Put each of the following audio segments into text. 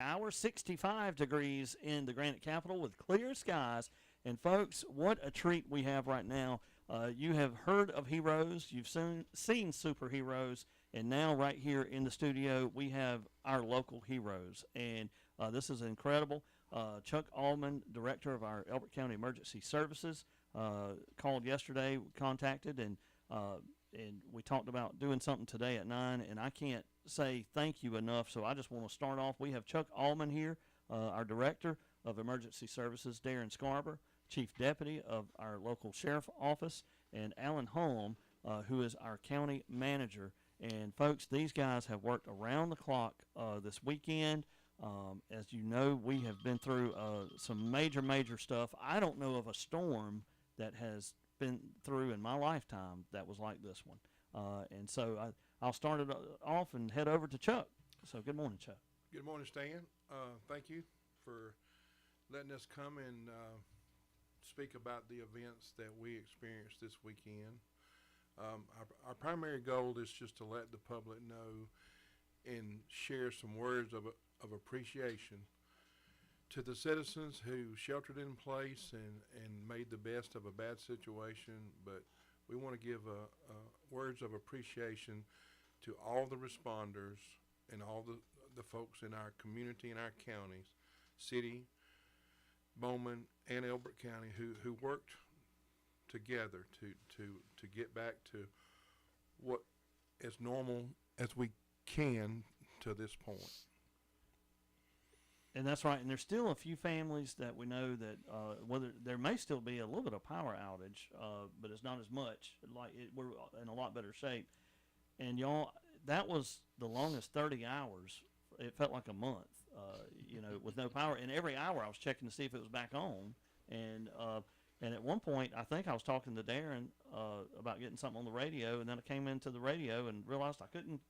hour, 65 degrees in the Granite Capital with clear skies. And folks, what a treat we have right now. You have heard of heroes, you've seen superheroes, and now right here in the studio we have our local heroes. And this is incredible. Chuck Allman, director of our Elbert County Emergency Services, called yesterday, contacted, and we talked about doing something today at 9, and I can't say thank you enough, so I just want to start off. We have Chuck Allman here, our Director of Emergency Services, Darren Scarborough, Chief Deputy of our local Sheriff Office, and Alan Holm, who is our County Manager. And folks, these guys have worked around the clock this weekend. As you know, we have been through some major stuff. I don't know of a storm that has been through in my lifetime that was like this one. And so I'll start it off and head over to Chuck. So good morning, Chuck. Good morning, Stan. Thank you for letting us come and speak about the events that we experienced this weekend. Our primary goal is just to let the public know and share some words of appreciation to the citizens who sheltered in place and made the best of a bad situation. But we want to give words of appreciation to all the responders and all the folks in our community and our counties, city, Bowman, and Elbert County, who worked together to get back to what as normal as we can to this point. And that's right. And there's still a few families that we know that whether there may still be a little bit of power outage, but it's not as much. We're in a lot better shape. And y'all, that was the longest 30 hours. It felt like a month, with no power. And every hour I was checking to see if it was back on. And at one point, I think I was talking to Darren about getting something on the radio, and then I came into the radio and realized I couldn't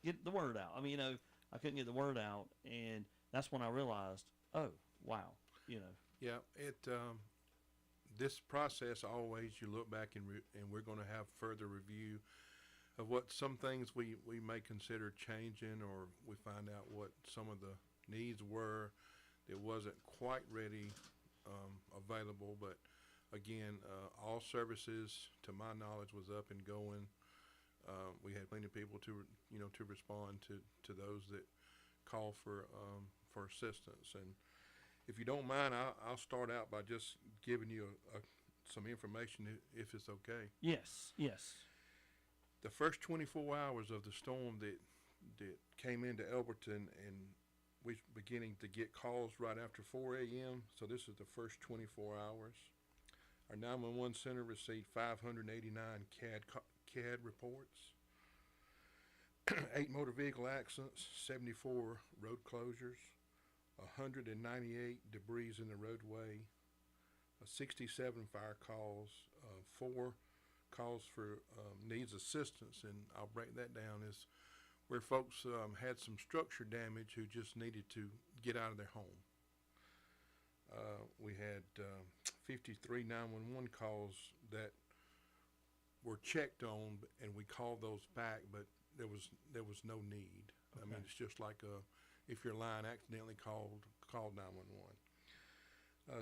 get the word out. I couldn't get the word out, and that's when I realized, oh, wow, Yeah, this process always you look back and we're going to have further review of what some things we may consider changing, or we find out what some of the needs were that wasn't quite ready, available. But again, all services, to my knowledge, was up and going. We had plenty of people to respond to those that call for assistance. And if you don't mind, I'll start out by just giving you some information, if it's okay. Yes. The first 24 hours of the storm that came into Elberton, and we're beginning to get calls right after 4 a.m., so this is the first 24 hours. Our 911 center received 589 CAD reports, 8 motor vehicle accidents, 74 road closures, 198 debris in the roadway, 67 fire calls, 4 calls for needs assistance. And I'll break that down as where folks had some structure damage who just needed to get out of their home. We had 53 911 calls that were checked on, and we called those back, but there was no need. Okay. I mean, it's just like if your line accidentally called 911.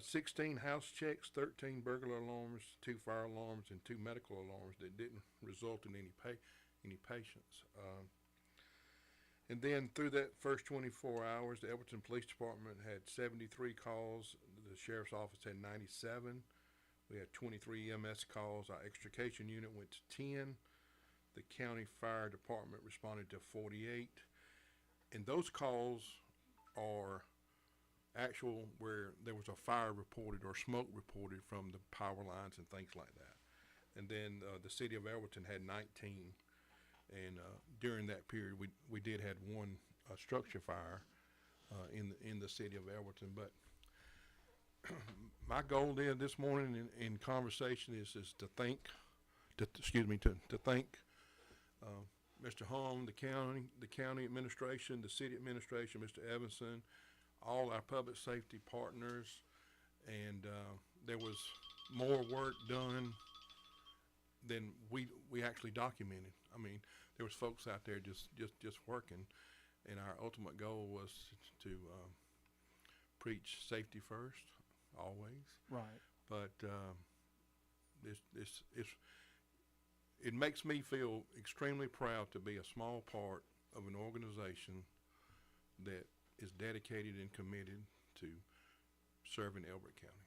16 house checks, 13 burglar alarms, 2 fire alarms, and 2 medical alarms that didn't result in any patients. And then through that first 24 hours, the Elberton Police Department had 73 calls. The Sheriff's Office had 97. We had 23 EMS calls. Our extrication unit went to 10. The County Fire Department responded to 48. And those calls are actual where there was a fire reported or smoke reported from the power lines and things like that. And then the city of Elberton had 19. And during that period, we did had one structure fire in the city of Elberton. But my goal there this morning in conversation is to thank Mr. Holm, the county administration, the city administration, Mr. Evanson, all our public safety partners, and there was more work done than we actually documented. I mean, there was folks out there just working, and our ultimate goal was to preach safety first, always. Right. But it makes me feel extremely proud to be a small part of an organization that is dedicated and committed to serving Elbert County.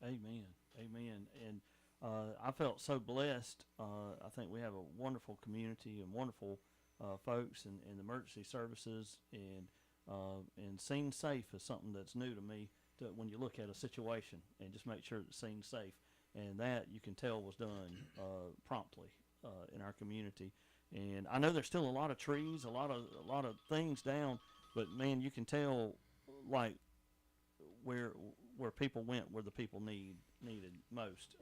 Amen. Amen. And I felt so blessed. I think we have a wonderful community and wonderful folks in the emergency services, and Scene Safe is something that's new to me. When you look at a situation and just make sure that Scene Safe, and that you can tell was done promptly in our community. And I know there's still a lot of trees, a lot of things down, but man, you can tell like where people went, where the people needed most,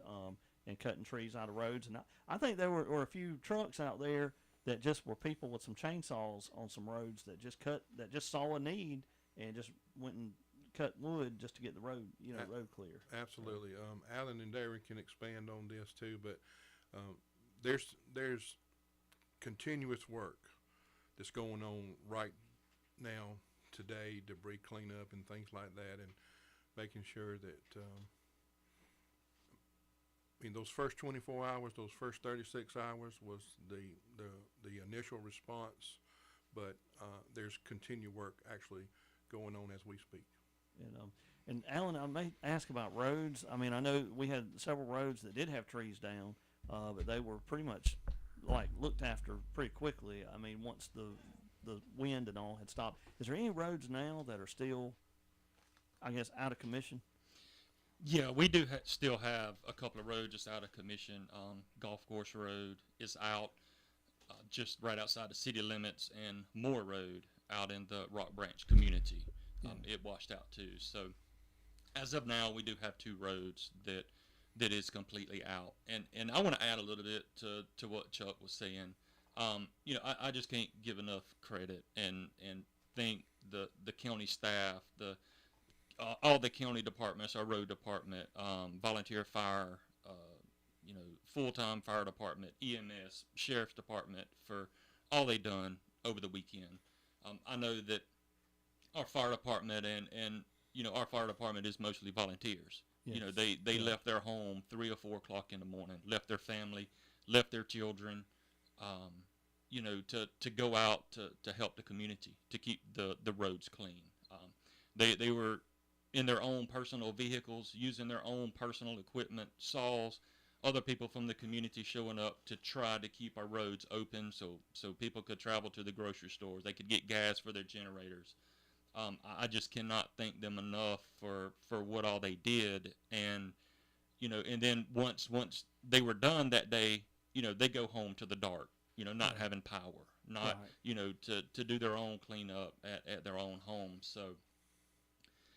and cutting trees out of roads. And I think there were a few trucks out there that just were people with some chainsaws on some roads that just saw a need and just went and cut wood just to get the road clear. Absolutely. Alan and Darren can expand on this too, but there's continuous work that's going on right now today, debris cleanup and things like that, and making sure that those first 24 hours, those first 36 hours was the initial response, but there's continued work actually going on as we speak. And Alan, I may ask about roads. I mean, I know we had several roads that did have trees down, but they were pretty much like looked after pretty quickly. I mean, once the wind and all had stopped. Is there any roads now that are still, I guess, out of commission? Yeah, we do still have a couple of roads just out of commission. Golf Course Road is out just right outside the city limits, and Moore Road out in the Rock Branch community. It washed out too. So as of now, we do have two roads that is completely out. And I want to add a little bit to what Chuck was saying. I just can't give enough credit and thank the county staff, all the county departments, our road department, volunteer fire, full-time fire department, EMS, sheriff's department for all they done over the weekend. I know that our fire department and our fire department is mostly volunteers. Yes. They left their home 3 or 4 o'clock in the morning, left their family, left their children, to go out to help the community, to keep the roads clean. They were in their own personal vehicles, using their own personal equipment, saws, other people from the community showing up to try to keep our roads open so people could travel to the grocery stores. They could get gas for their generators. I just cannot thank them enough for what all they did. And, and then once they were done that day, they go home to the dark, not having power, not, to do their own cleanup at their own homes. So,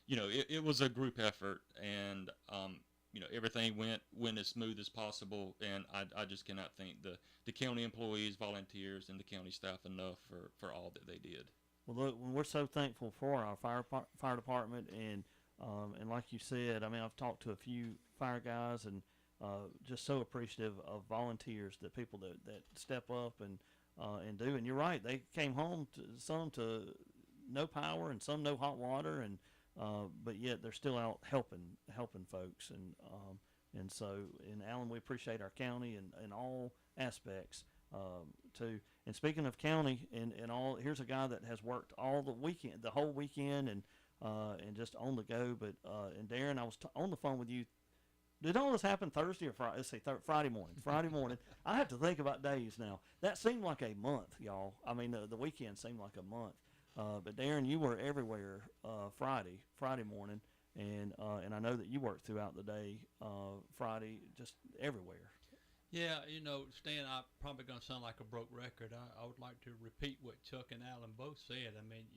it was a group effort, and, everything went as smooth as possible. And I just cannot thank the county employees, volunteers, and the county staff enough for all that they did. Well, look, we're so thankful for our fire department, and like you said, I mean, I've talked to a few fire guys, and just so appreciative of volunteers, that people that step up and do. And you're right, they came home some to no power and some no hot water, and but yet they're still out helping folks, and so, and Alan, we appreciate our county in all aspects too. And speaking of county and all, here's a guy that has worked all the whole weekend, and just on the go. But and Darren, I was on the phone with you. Did all this happen Thursday or Friday? Let's see, Friday morning. Friday morning. I have to think about days now. That seemed like a month, y'all. I mean, the weekend seemed like a month. But Darren, you were everywhere Friday morning, and I know that you worked throughout the day Friday, just everywhere. Yeah, Stan, I'm probably going to sound like a broke record. I would like to repeat what Chuck and Alan both said. I mean,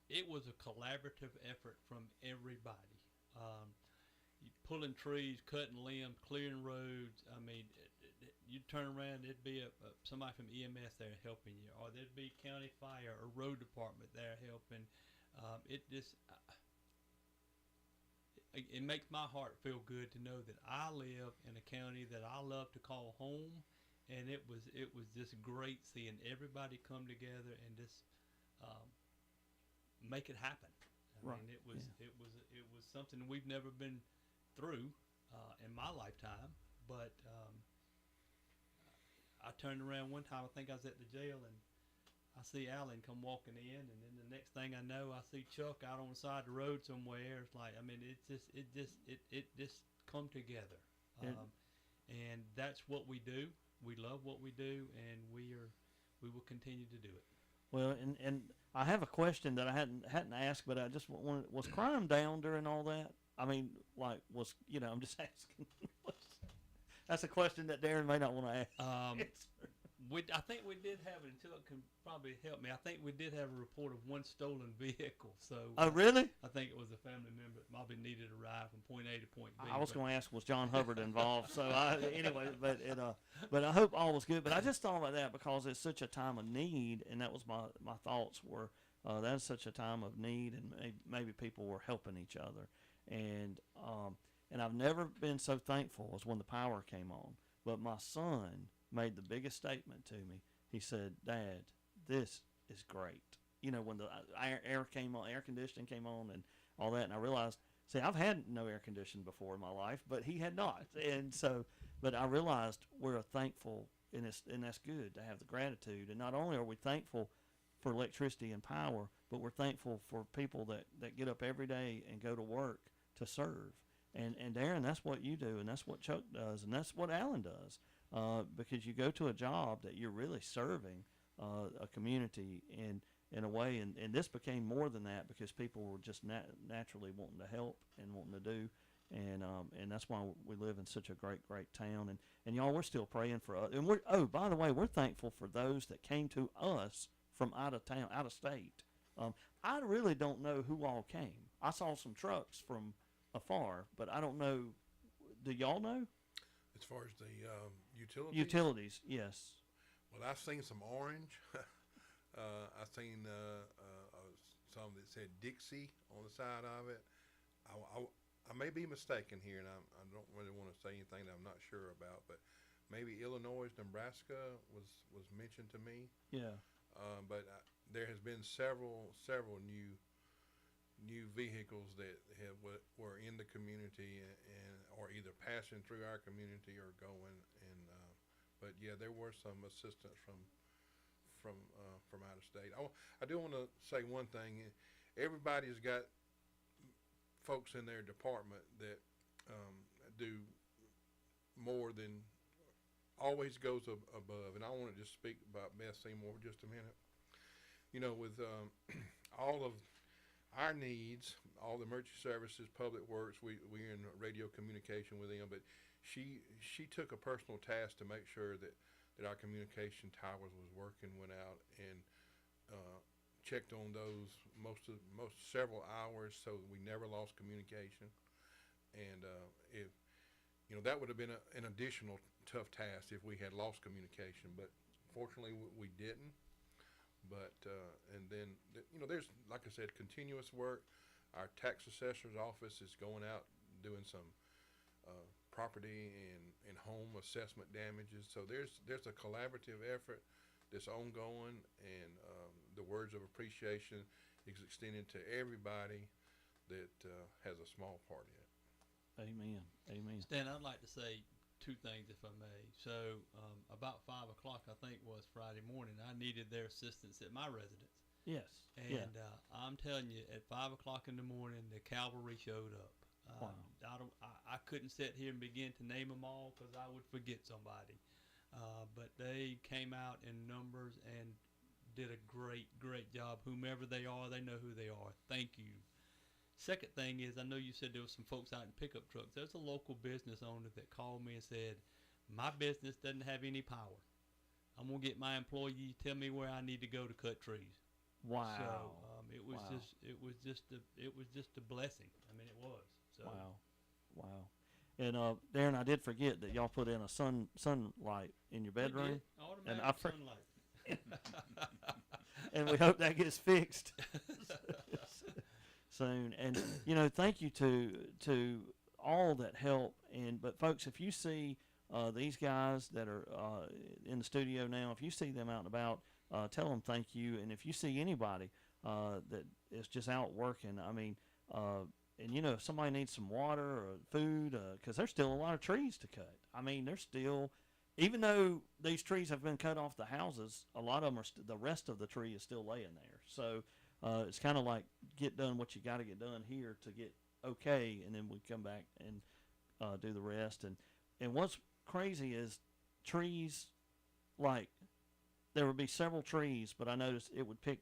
it was a collaborative effort from everybody. You pulling trees, cutting limbs, clearing roads. I mean, you'd turn around, there'd be somebody from EMS there helping you, or there'd be county fire or road department there helping. It makes my heart feel good to know that I live in a county that I love to call home, and it was just great seeing everybody come together and just make it happen. I Right, mean, it was something we've never been through in my lifetime. But I turned around one time. I think I was at the jail, and I see Alan come walking in, and then the next thing I know, I see Chuck out on the side of the road somewhere. It's like, I mean, it just come together, It- and that's what we do. We love what we do, and we will continue to do it. Well, and I have a question that I hadn't asked, but I just wanted, was crime down during all that? I mean, like, I'm just asking. That's a question that Darren may not want to ask. I think we did have it, until it can probably help me. I think we did have a report of one stolen vehicle. So Oh, really? I think it was a family member that probably needed a ride from point A to point B. I was going to ask, was John Hubbard involved? So anyway, but I hope all was good. But I just thought about that because it's such a time of need, and that was my thoughts were that's such a time of need, and maybe people were helping each other, and I've never been so thankful as when the power came on. But my son made the biggest statement to me. He said, "Dad, this is great." You know, when the air came on, air conditioning came on, and all that, and I realized, see, I've had no air conditioning before in my life, but he had not, and so, but I realized we're thankful, and that's good to have the gratitude. And not only are we thankful for electricity and power, but we're thankful for people that get up every day and go to work to serve. And Darren, that's what you do, and that's what Chuck does, and that's what Alan does, because you go to a job that you're really serving a community in a way, and this became more than that because people were just naturally wanting to help and wanting to do, and that's why we live in such a great town. And y'all, we're still praying for us. And by the way, we're thankful for those that came to us from out of town, out of state. I really don't know who all came. I saw some trucks from afar, but I don't know. Do y'all know? As far as the utilities? Utilities, yes. Well, I've seen some orange. I've seen some that said Dixie on the side of it. I may be mistaken here, and I don't really want to say anything that I'm not sure about, but maybe Illinois, Nebraska was mentioned to me. Yeah. But there has been several new vehicles that were in the community and or either passing through our community or going. And but yeah, there were some assistance from out of state. I do want to say one thing. Everybody's got folks in their department that do more than always goes above. And I want to just speak about Beth Seymour for just a minute. You know, with all of our needs, all the emergency services, public works, we're in radio communication with them, but she took a personal task to make sure that our communication towers was working, went out and checked on those most several hours, so we never lost communication. And if you know, that would have been an additional tough task if we had lost communication, but fortunately we didn't. But and then you know, there's, like I said, continuous work. Our tax assessor's office is going out doing some property and home assessment damages. So there's a collaborative effort that's ongoing, and the words of appreciation is extended to everybody that has a small part in it. Amen. Amen. Stan, I'd like to say two things, if I may. So about 5 o'clock, I think was Friday morning, I needed their assistance at my residence. Yes. And I'm telling you, at 5 o'clock in the morning, the cavalry showed up. Wow. I couldn't sit here and begin to name them all because I would forget somebody. But they came out in numbers and did a great job. Whomever they are, they know who they are. Thank you. Second thing is, I know you said there was some folks out in pickup trucks. There's a local business owner that called me and said, my business doesn't have any power. I'm going to get my employee to tell me where I need to go to cut trees. Wow. So it was Wow. it was just a blessing. I mean, it was. So, Wow. And Darren, I did forget that y'all put in a sunlight in your we did. bedroom, Automatic I for- sunlight. and we hope that gets fixed soon. And you know, thank you to all that help. But folks, if you see these guys that are in the studio now, if you see them out and about, tell them thank you. And if you see anybody that is just out working, I mean, and if somebody needs some water or food, because there's still a lot of trees to cut. I mean, there's still, even though these trees have been cut off the houses, a lot of them the rest of the tree is still laying there. So it's kind of like get done what you got to get done here to get okay, and then we come back and do the rest. And what's crazy is trees, like there would be several trees, but I noticed it would pick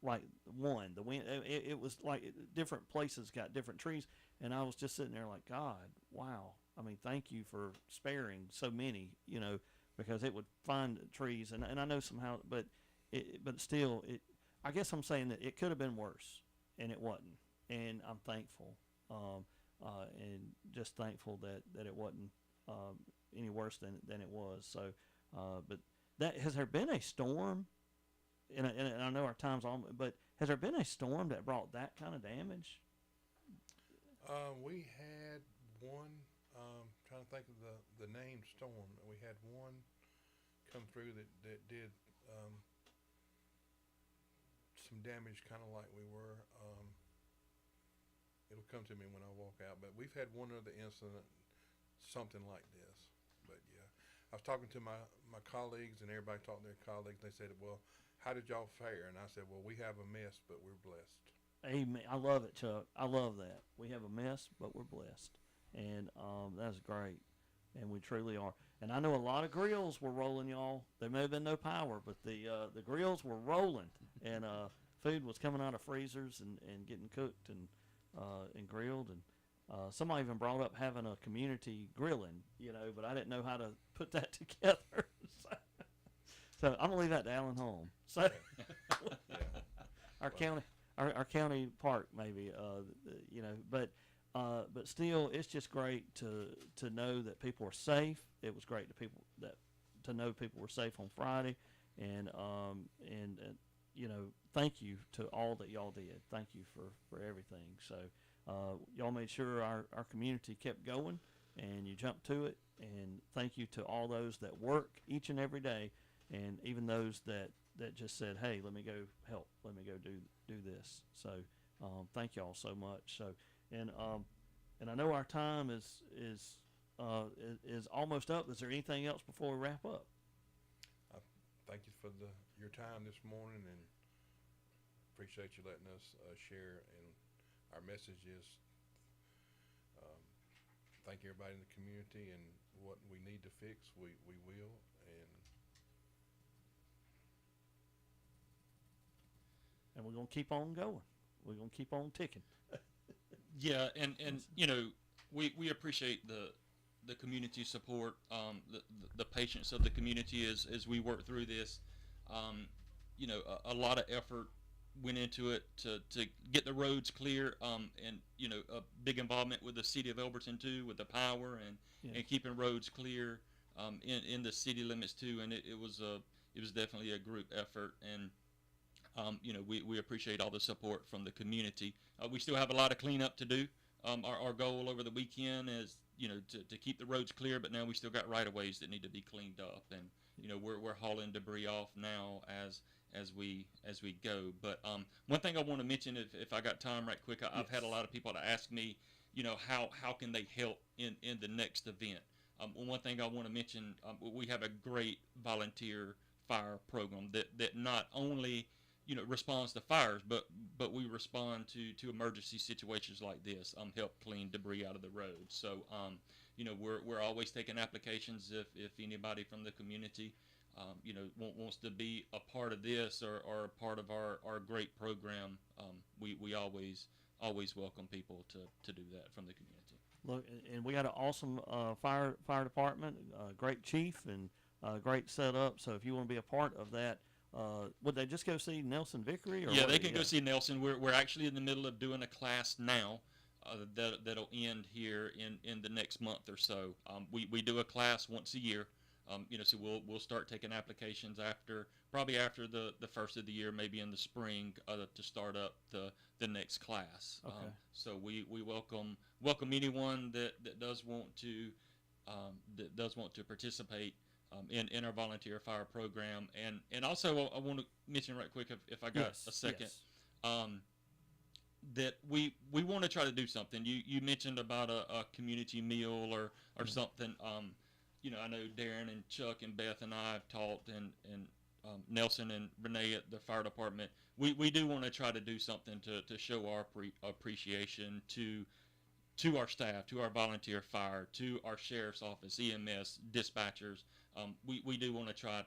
like one. The wind, it was like different places got different trees, and I was just sitting there like, God, wow. I mean, thank you for sparing so many, because it would find trees, and I know somehow, but still, I guess I'm saying that it could have been worse, and it wasn't, and I'm thankful, and just thankful that it wasn't any worse than it was. So, but has there been a storm? And I know our time's on, but has there been a storm that brought that kind of damage? We had one. Trying to think of the named storm. We had one come through that did some damage, kind of like we were. It'll come to me when I walk out. But we've had one other incident, something like this. But yeah, I was talking to my colleagues, and everybody talking to their colleagues. They said, "Well, how did y'all fare?" And I said, "Well, we have a mess, but we're blessed." Amen. I love it, Chuck. I love that. We have a mess, but we're blessed. And that's great, and we truly are. And I know a lot of grills were rolling, y'all. There may have been no power, but the grills were rolling, and food was coming out of freezers and getting cooked and grilled. And somebody even brought up having a community grilling, but I didn't know how to put that together. So I'm gonna leave that to Alan Holm. So Yeah. our county park maybe, but still, it's just great to know that people are safe. It was great to know people were safe on Friday, and thank you to all that y'all did. Thank you for everything. So y'all made sure our community kept going, and you jumped to it. And thank you to all those that work each and every day, and even those that just said, "Hey, let me go help. Let me go do this." So thank y'all so much. So. And I know our time is almost up. Is there anything else before we wrap up? Thank you for your time this morning, and appreciate you letting us share. And our message is thank everybody in the community, and what we need to fix, we will. And we're gonna keep on going. We're gonna keep on ticking. Yeah, and we appreciate the community support, the patience of the community as we work through this. A lot of effort went into it to get the roads clear, and a big involvement with the city of Elberton too, with the power and keeping roads clear in the city limits too. And it was definitely a group effort, and we appreciate all the support from the community. We still have a lot of cleanup to do. Our goal over the weekend is, to keep the roads clear, but now we still got right-of-ways that need to be cleaned up, and we're hauling debris off now as we go. But one thing I want to mention, if I got time right quick, I've had a lot of people to ask me, how can they help in the next event. One thing I want to mention, we have a great volunteer fire program that not only responds to fires, but we respond to emergency situations like this. Help clean debris out of the road. So we're always taking applications if anybody from the community wants to be a part of this or a part of our great program. We always welcome people to do that from the community. Look, and we got an awesome fire department, great chief, and great setup. So if you want to be a part of that. Would they just go see Nelson Vickery? Yeah, they can go see Nelson. We're actually in the middle of doing a class now that'll end here in the next month or so. We do a class once a year. So we'll start taking applications probably after the first of the year, maybe in the spring, to start up the next class. Okay. So we welcome anyone that does want to participate. in our volunteer fire program. And also I want to mention right quick, if I got Yes, a second, yes. that we want to try to do something. You mentioned about a community meal or something. I know Darren and Chuck and Beth and I have talked, and Nelson and Renee at the fire department. We do want to try to do something to show our appreciation to our staff, to our volunteer fire, to our sheriff's office, EMS, dispatchers. We do want to try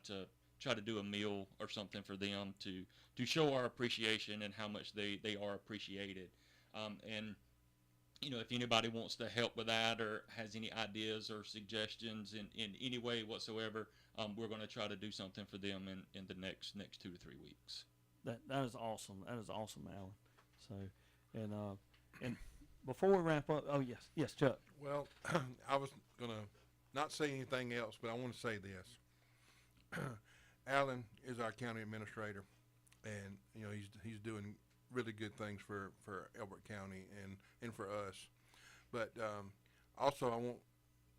to do a meal or something for them to show our appreciation and how much they are appreciated. And if anybody wants to help with that or has any ideas or suggestions in any way whatsoever, we're going to try to do something for them in the next 2 to 3 weeks. That is awesome. That is awesome, Alan. So, and before we wrap up, oh yes, Chuck. Well, I was going to not say anything else, but I want to say this. Alan is our county administrator, and he's doing really good things for Elbert County and for us. But also I want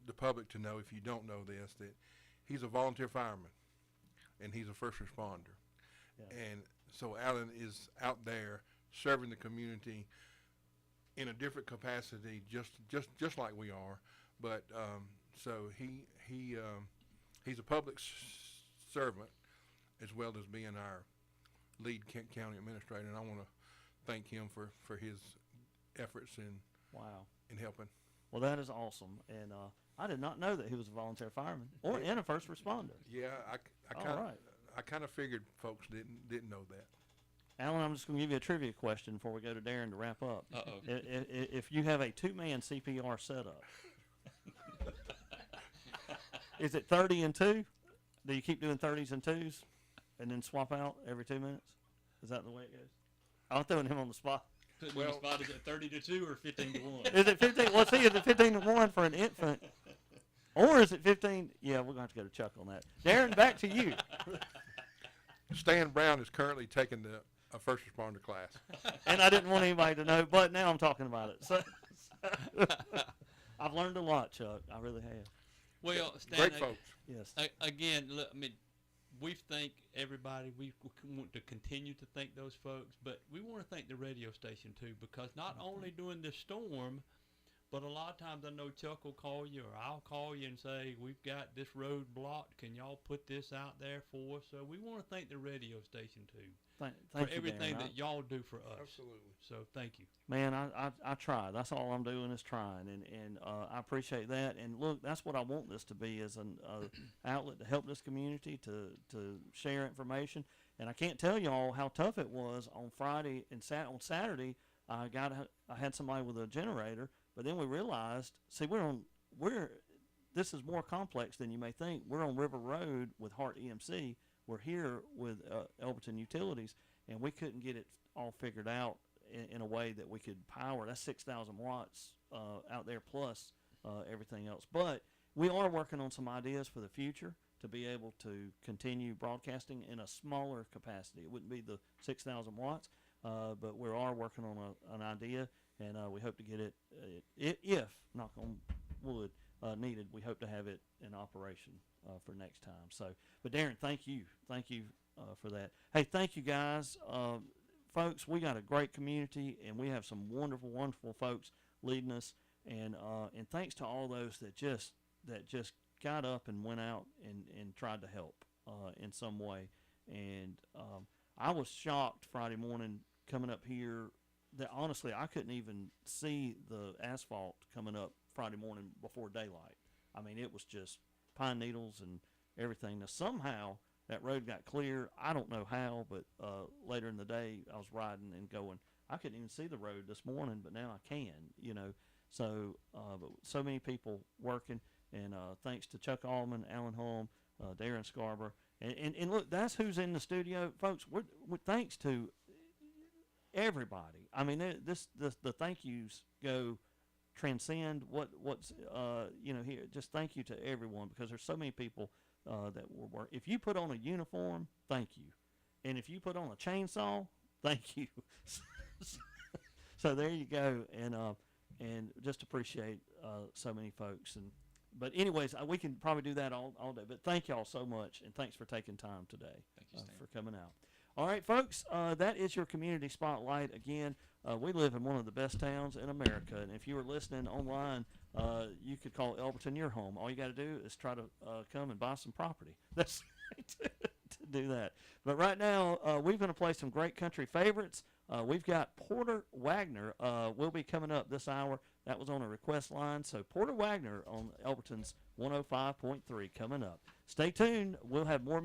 the public to know, if you don't know this, that he's a volunteer fireman and he's a first responder. Yeah. And so Alan is out there serving the community in a different capacity, just like we are. But so he's a public servant as well as being our lead county administrator, and I want to thank him for his efforts in helping. Well, that is awesome, and I did not know that he was a volunteer fireman or and a first responder. Yeah, I kind of figured folks didn't know that. Alan, I'm just going to give you a trivia question before we go to Darren to wrap up. Uh-oh. If you have a 2-man CPR setup, is it 30 and 2? Do you keep doing 30s and 2s and then swap out every 2 minutes? Is that the way it goes? I'm throwing him on the spot. Putting you on the spot, is it 30 to 2 or 15 to 1? Is it 15? Well, see, is it 15 to 1 for an infant? Or is it 15? Yeah, we're going to have to go to Chuck on that. Darren, back to you. Stan Brown is currently taking a first responder class. And I didn't want anybody to know, but now I'm talking about it. So I've learned a lot, Chuck. I really have. Well, Stan, Great folks. Yes. Again, look, I mean, we thank everybody. We want to continue to thank those folks, but we want to thank the radio station too, because not only during this storm, but a lot of times I know Chuck will call you, or I'll call you and say, we've got this road blocked. Can y'all put this out there for us? So we want to thank the radio station too Thank for you, everything Darren. that y'all do for us. Absolutely. So thank you. Man, I try. That's all I'm doing is trying, and I appreciate that. And look, that's what I want this to be, is an outlet to help this community, to share information. And I can't tell y'all how tough it was on Friday and on Saturday. I had somebody with a generator, but then we realized, see, this is more complex than you may think. We're on River Road with Hart EMC. We're here with Elberton Utilities, and we couldn't get it all figured out in a way that we could power. That's 6,000 watts out there plus everything else. But we are working on some ideas for the future to be able to continue broadcasting in a smaller capacity. It wouldn't be the 6,000 watts, but we are working on an idea, and we hope to get it, if, knock on wood, needed, we hope to have it in operation for next time. So, but Darren, thank you for that. Hey, thank you guys. Folks, we got a great community, and we have some wonderful, wonderful folks leading us. And thanks to all those that just got up and went out and tried to help in some way. And I was shocked Friday morning coming up here that honestly I couldn't even see the asphalt coming up Friday morning before daylight. I mean, it was just pine needles and everything. Now somehow that road got clear. I don't know how, but later in the day I was riding and going, I couldn't even see the road this morning, but now I can, So, but so many people working, and thanks to Chuck Allman, Alan Holm, Darren Scarborough, and look, that's who's in the studio, folks. We're thanks to everybody. I mean, the thank yous transcend what's here. Just thank you to everyone, because there's so many people that will work. If you put on a uniform, thank you, and if you put on a chainsaw, thank you. So there you go, and just appreciate so many folks. And but anyways, we can probably do that all day. But thank y'all so much, and thanks for taking time today Thank you, Stan. for coming out. All right, folks, that is your community spotlight. Again, we live in one of the best towns in America, and if you were listening online, you could call Elberton your home. All you got to do is try to come and buy some property. That's to do that. But right now, we're going to play some great country favorites. We've got Porter Wagner will be coming up this hour. That was on a request line. So Porter Wagner on Elberton's 105.3 coming up. Stay tuned. We'll have more